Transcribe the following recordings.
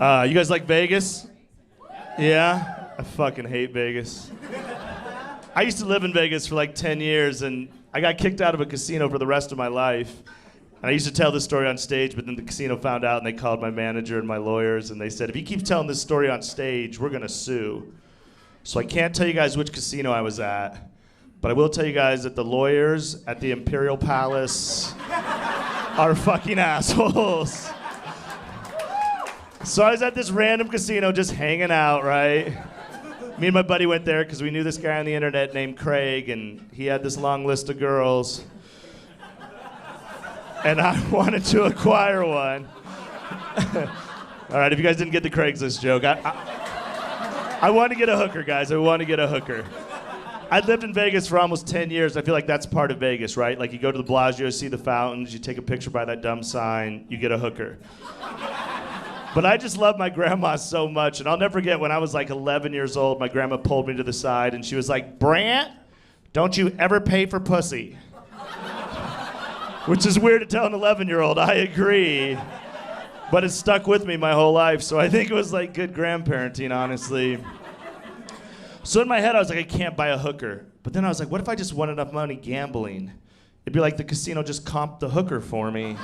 You guys like Vegas? Yeah? I fucking hate Vegas. I used to live in Vegas for like 10 years, and I got kicked out of a casino for the rest of my life. And I used to tell this story on stage, but then the casino found out, and they called my manager and my lawyers, and they said, if you keep telling this story on stage, we're going to sue. So I can't tell you guys which casino I was at, but I will tell you guys that the lawyers at the Imperial Palace are fucking assholes. So I was at this random casino just hanging out, right? Me and my buddy went there because we knew this guy on the internet named Craig, and he had this long list of girls. And I wanted to acquire one. All right, if you guys didn't get the Craigslist joke, I want to get a hooker, guys. I want to get a hooker. I lived in Vegas for almost 10 years. I feel like that's part of Vegas, right? Like you go to the Bellagio, see the fountains, you take a picture by that dumb sign, you get a hooker. But I just love my grandma so much, and I'll never forget when I was like 11 years old, my grandma pulled me to the side, and she was like, Brandt, don't you ever pay for pussy. Which is weird to tell an 11-year-old, I agree. But it stuck with me my whole life, so I think it was like good grandparenting, honestly. So in my head, I was like, I can't buy a hooker. But then I was like, what if I just won enough money gambling? It'd be like the casino just comped the hooker for me.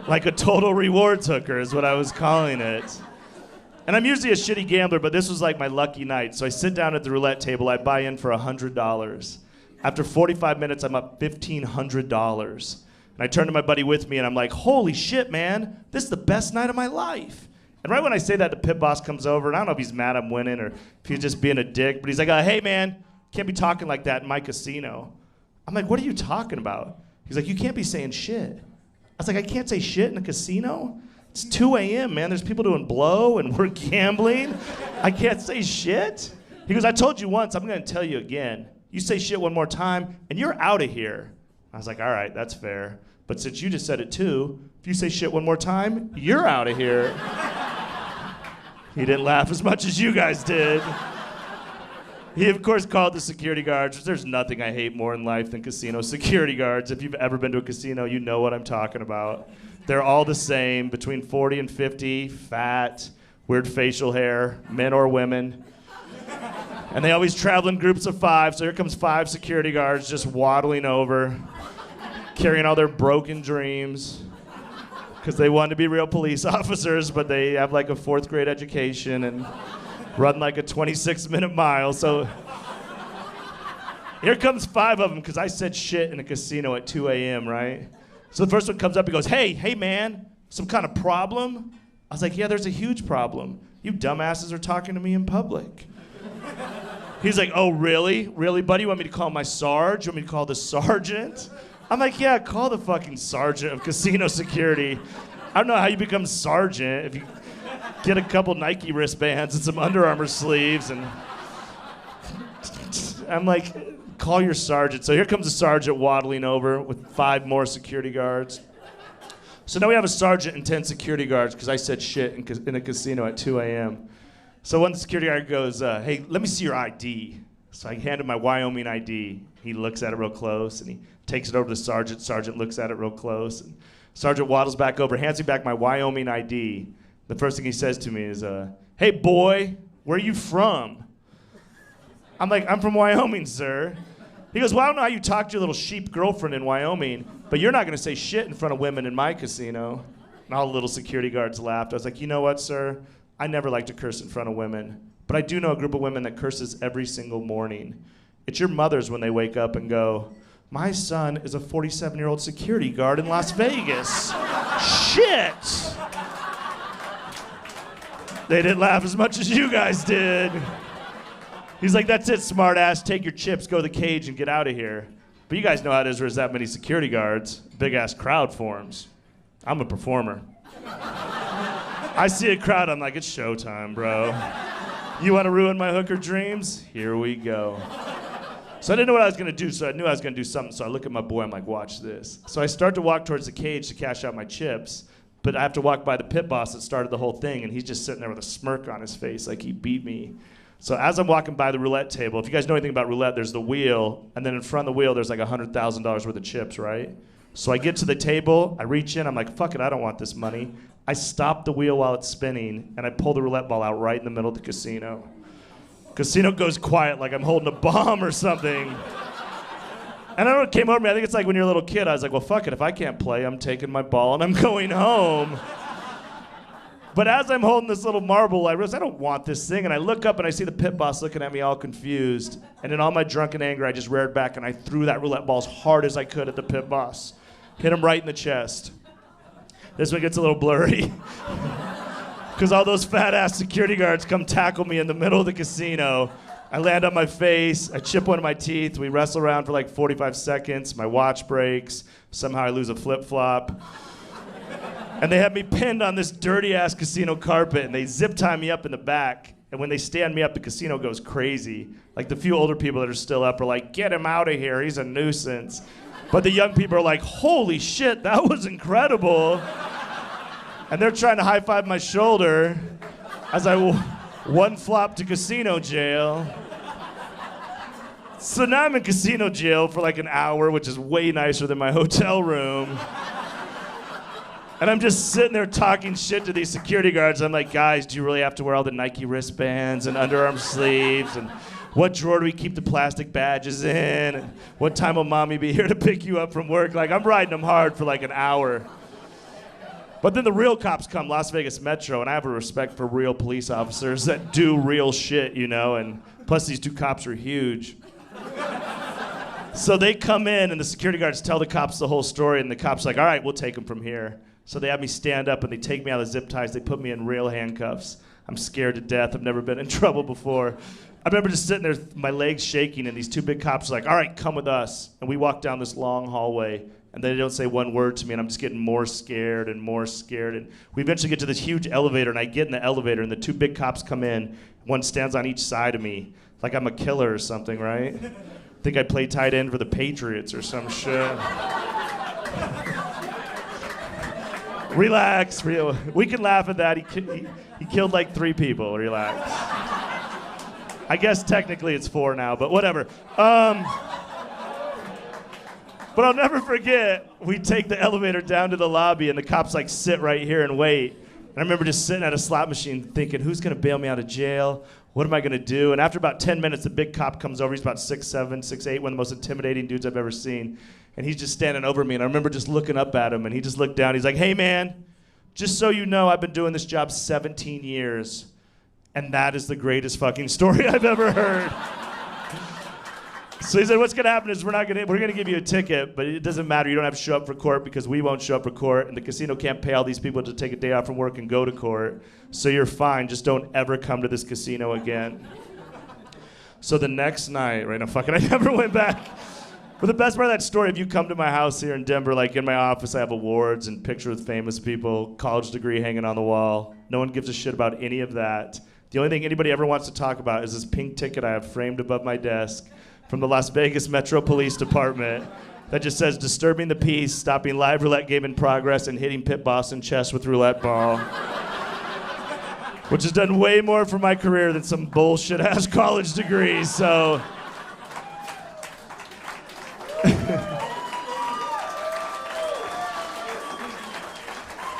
Like a total rewards hooker is what I was calling it. And I'm usually a shitty gambler, but this was like my lucky night. So I sit down at the roulette table, I buy in for $100. After 45 minutes, I'm up $1,500. And I turn to my buddy with me and I'm like, holy shit, man, this is the best night of my life. And right when I say that, the pit boss comes over, and I don't know if he's mad I'm winning or if he's just being a dick, but he's like, hey man, can't be talking like that in my casino. I'm like, what are you talking about? He's like, you can't be saying shit. I was like, I can't say shit in a casino? It's 2 a.m., man. There's people doing blow and we're gambling. I can't say shit? He goes, I told you once, I'm gonna tell you again. You say shit one more time and you're out of here. I was like, all right, that's fair. But since you just said it too, if you say shit one more time, you're out of here. He didn't laugh as much as you guys did. He, of course, called the security guards. There's nothing I hate more in life than casino security guards. If you've ever been to a casino, you know what I'm talking about. They're all the same, between 40 and 50, fat, weird facial hair, men or women. And they always travel in groups of 5, so here comes 5 security guards just waddling over, carrying all their broken dreams, because they want to be real police officers, but they have like a 4th grade education and run like a 26-minute mile. So here comes 5 of them, because I said shit in a casino at 2 a.m., right? So the first one comes up, he goes, hey man, some kind of problem? I was like, yeah, there's a huge problem. You dumbasses are talking to me in public. He's like, oh, really? Really, buddy? You want me to call my sarge? You want me to call the sergeant? I'm like, yeah, call the fucking sergeant of casino security. I don't know how you become sergeant if you get a couple Nike wristbands and some Under Armour sleeves. And I'm like, call your sergeant. So here comes the sergeant waddling over with 5 more security guards. So now we have a sergeant and 10 security guards because I said shit in a casino at 2 a.m. So one security guard goes, hey, let me see your ID. So I hand him my Wyoming ID. He looks at it real close, and he takes it over to the sergeant. Sergeant looks at it real close. And sergeant waddles back over, hands me back my Wyoming ID. The first thing he says to me is, hey, boy, where are you from? I'm like, I'm from Wyoming, sir. He goes, well, I don't know how you talk to your little sheep girlfriend in Wyoming, but you're not going to say shit in front of women in my casino. And all the little security guards laughed. I was like, you know what, sir? I never like to curse in front of women, but I do know a group of women that curses every single morning. It's your mothers when they wake up and go, my son is a 47-year-old security guard in Las Vegas. Shit! They didn't laugh as much as you guys did. He's like, that's it, smart ass. Take your chips, go to the cage, and get out of here. But you guys know how it is, there's that many security guards. Big-ass crowd forms. I'm a performer. I see a crowd, I'm like, it's showtime, bro. You want to ruin my hooker dreams? Here we go. So I didn't know what I was going to do, so I knew I was going to do something. So I look at my boy, I'm like, watch this. So I start to walk towards the cage to cash out my chips, but I have to walk by the pit boss that started the whole thing, and he's just sitting there with a smirk on his face like he beat me. So as I'm walking by the roulette table, if you guys know anything about roulette, there's the wheel, and then in front of the wheel, there's like $100,000 worth of chips, right? So I get to the table, I reach in, I'm like, fuck it, I don't want this money. I stop the wheel while it's spinning, and I pull the roulette ball out right in the middle of the casino. Casino goes quiet like I'm holding a bomb or something. And I don't know what came over me. I think it's like when you're a little kid. I was like, well, fuck it. If I can't play, I'm taking my ball and I'm going home. But as I'm holding this little marble, I realize I don't want this thing. And I look up and I see the pit boss looking at me all confused. And in all my drunken anger, I just reared back and I threw that roulette ball as hard as I could at the pit boss. Hit him right in the chest. This one gets a little blurry. Because all those fat-ass security guards come tackle me in the middle of the casino. I land on my face, I chip one of my teeth, we wrestle around for like 45 seconds, my watch breaks, somehow I lose a flip-flop. And they have me pinned on this dirty-ass casino carpet, and they zip tie me up in the back, and when they stand me up, the casino goes crazy. Like the few older people that are still up are like, get him out of here, he's a nuisance. But the young people are like, holy shit, that was incredible. And they're trying to high-five my shoulder as I one flop to casino jail. So now I'm in casino jail for like an hour, which is way nicer than my hotel room. And I'm just sitting there talking shit to these security guards. I'm like, guys, do you really have to wear all the Nike wristbands and underarm sleeves? And what drawer do we keep the plastic badges in? And what time will mommy be here to pick you up from work? Like, I'm riding them hard for like an hour. But then the real cops come, Las Vegas Metro, and I have a respect for real police officers that do real shit, you know, and plus these two cops are huge. So they come in, and the security guards tell the cops the whole story, and the cops are like, all right, we'll take them from here. So they have me stand up, and they take me out of the zip ties. They put me in real handcuffs. I'm scared to death. I've never been in trouble before. I remember just sitting there, my legs shaking, and these two big cops are like, all right, come with us. And we walk down this long hallway, and they don't say one word to me, and I'm just getting more scared and more scared. And we eventually get to this huge elevator, and I get in the elevator, and the two big cops come in. One stands on each side of me, like I'm a killer or something, right? I think I play tight end for the Patriots or some shit. Relax, we can laugh at that. He killed like 3 people, relax. I guess technically it's 4 now, but whatever. But I'll never forget, we take the elevator down to the lobby, and the cops like sit right here and wait. And I remember just sitting at a slot machine thinking, who's gonna bail me out of jail? What am I gonna do? And after about 10 minutes, the big cop comes over. He's about 6'7", 6'8", one of the most intimidating dudes I've ever seen. And he's just standing over me, and I remember just looking up at him, and he just looked down. He's like, hey man, just so you know, I've been doing this job 17 years, and that is the greatest fucking story I've ever heard. So he said, what's gonna happen is we're gonna give you a ticket, but it doesn't matter, you don't have to show up for court because we won't show up for court, and the casino can't pay all these people to take a day off from work and go to court, so you're fine, just don't ever come to this casino again. So the next night, right now, fucking, I never went back. But the best part of that story, if you come to my house here in Denver, like in my office, I have awards and pictures with famous people, college degree hanging on the wall. No one gives a shit about any of that. The only thing anybody ever wants to talk about is this pink ticket I have framed above my desk from the Las Vegas Metro Police Department that just says, disturbing the peace, stopping live roulette game in progress, and hitting pit boss in chest with roulette ball. Which has done way more for my career than some bullshit-ass college degrees, so...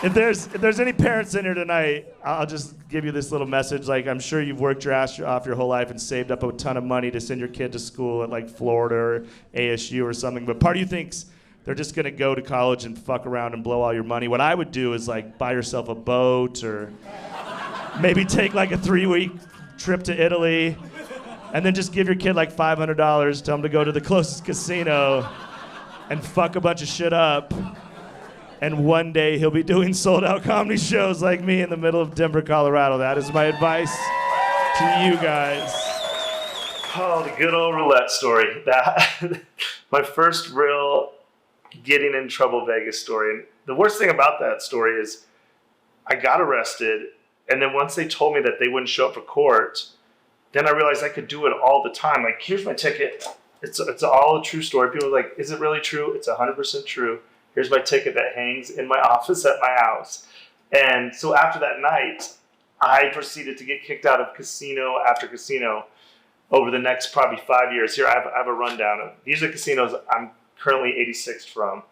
If there's any parents in here tonight, I'll just give you this little message. Like, I'm sure you've worked your ass off your whole life and saved up a ton of money to send your kid to school at like Florida or ASU or something. But part of you thinks they're just gonna go to college and fuck around and blow all your money. What I would do is like buy yourself a boat or maybe take like a 3-week trip to Italy and then just give your kid like $500, tell him to go to the closest casino and fuck a bunch of shit up. And one day he'll be doing sold-out comedy shows like me in the middle of Denver, Colorado. That is my advice to you guys. Oh, the good old roulette story. That my first real getting in trouble Vegas story. And the worst thing about that story is I got arrested, and then once they told me that they wouldn't show up for court, then I realized I could do it all the time. Like, here's my ticket. It's all a true story. People are like, is it really true? It's 100% true. Here's my ticket that hangs in my office at my house. And so after that night, I proceeded to get kicked out of casino after casino over the next probably 5 years. Here, I have a rundown of these are casinos I'm currently 86th from.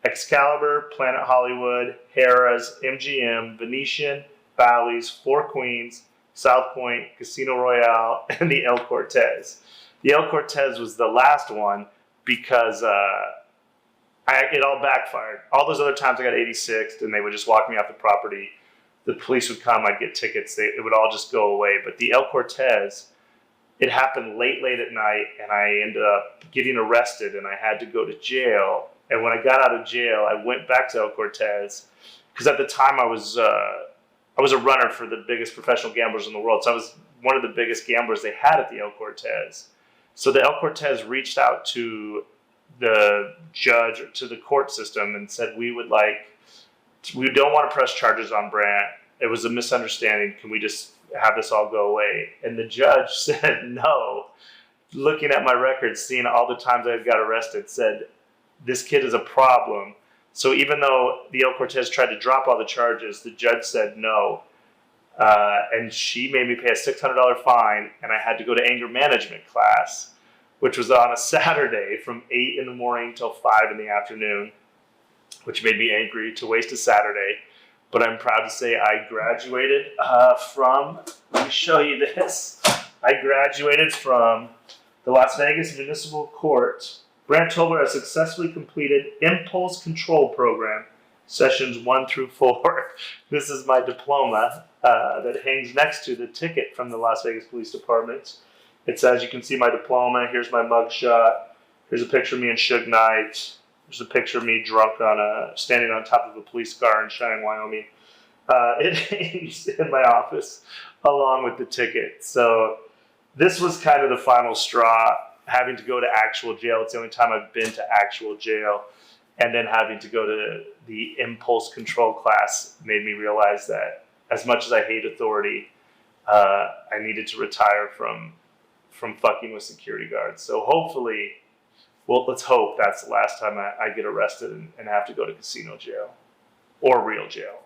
Excalibur, Planet Hollywood, Harrah's, MGM, Venetian, Bally's, Four Queens, South Point, Casino Royale, and the El Cortez. The El Cortez was the last one because it all backfired. All those other times I got 86ed and they would just walk me off the property. The police would come, I'd get tickets, it would all just go away. But the El Cortez, it happened late at night, and I ended up getting arrested, and I had to go to jail. And when I got out of jail, I went back to El Cortez, because at the time I was a runner for the biggest professional gamblers in the world. So I was one of the biggest gamblers they had at the El Cortez. So the El Cortez reached out to the judge, or to the court system, and said, we don't want to press charges on Brandt. It was a misunderstanding. Can we just have this all go away? And the judge said no. Looking at my records, seeing all the times I got arrested, said, this kid is a problem. So even though the El Cortez tried to drop all the charges, the judge said no. And she made me pay a $600 fine, and I had to go to anger management class, which was on a Saturday from 8 in the morning till 5 in the afternoon, which made me angry to waste a Saturday. But I'm proud to say I graduated from, let me show you this. I graduated from the Las Vegas Municipal Court. Brandt Tobler has successfully completed Impulse Control Program, sessions 1 through 4. This is my diploma that hangs next to the ticket from the Las Vegas Police Department. It says, you can see my diploma. Here's my mugshot. Here's a picture of me and Suge Knight. There's a picture of me drunk standing on top of a police car in Cheyenne, Wyoming. It hangs in my office along with the ticket. So this was kind of the final straw, having to go to actual jail. It's the only time I've been to actual jail. And then having to go to the impulse control class made me realize that as much as I hate authority, I needed to retire from fucking with security guards. So hopefully, well, let's hope that's the last time I get arrested and have to go to casino jail or real jail.